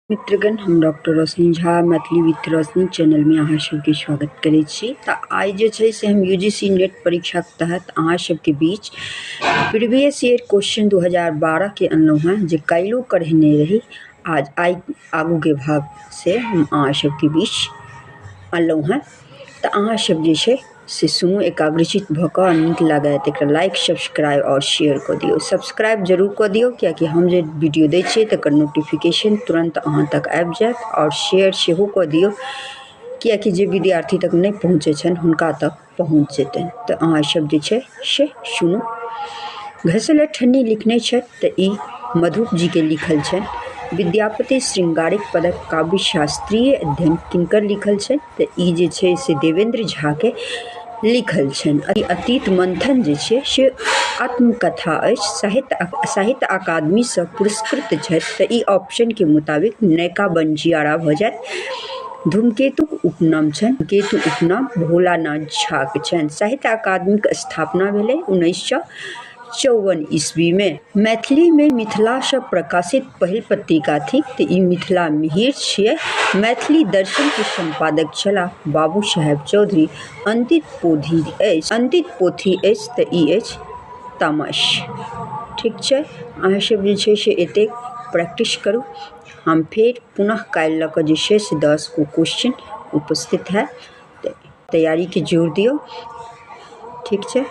मित्रगण, हम डॉक्टर रोशनी झा मैथिली विथ रोशनी चैनल में अहाँ सबके स्वागत करै छी। तऽ आइ जे छै से हम यूजीसी नेट परीक्षा के तहत अहाँ सबके बीच प्रीवियस ईयर क्वेश्चन 2012 के अनलहुँ हैं, जे काल्हिओ करेने रही। आई आगू के भाग से हम अहाँ सबके बीच अनलहुँ हैं। तऽ अहाँ सब जे छै से सुनू एकाग्रचित भऽ कऽ। नीक लागय तऽ एकरा लाइक, सब्सक्राइब और शेयर कऽ दियौ। सब्सक्राइब जरूर कऽ दियौ, कियाकि हम जे वीडियो दै छियै तकर नोटिफिकेशन तुरंत अहाँ तक आबि जायत। और शेयर सेहो कऽ दियौ, कियाकि जे विद्यार्थी तक नहीं पहुँचे छनि हुनका तक पहुँच जेतनि। तऽ अहाँ सब जे छै से सुनू। घसलठन्नी लिखने छथि तऽ ई मधुप जी के लिखल छनि। विद्यापति श्रृंगारिक पदक काव्य शास्त्रीय अध्ययन किनकर लिखल छै? तऽ ई जे छै से देवेंद्र झा के लिखल छनि। अतीत मंथन जे छै से आत्मकथा अछि, साहित्य अकादमी से पुरस्कृत छथि। तऽ ई ऑप्शन के मुताबिक नयका बंजियारा भऽ जायत। धूमकेतु उपनाम छनि। केतु उपनाम भोलानाथ झा के छनि। साहित्य अकादमी के स्थापना भेलै 1954 ईस्वी में। मैथिली में मिथिला से प्रकाशित पहिल पत्रिका थी तऽ ई मिथिला मिहिर छियै। मैथिली दर्शन के संपादक छलाह बाबू साहेब चौधरी। अंतित पोथी अछि तऽ ई अछि तामस। ठीक छै, अहाँ सब जे छै से एतेक प्रैक्टिस करू। हम फिर पुनः काल्हि लऽ कऽ जे छै से 10 गो क्वेश्चन उपस्थित है, तैयारी के जोर दियौ। ठीक छै।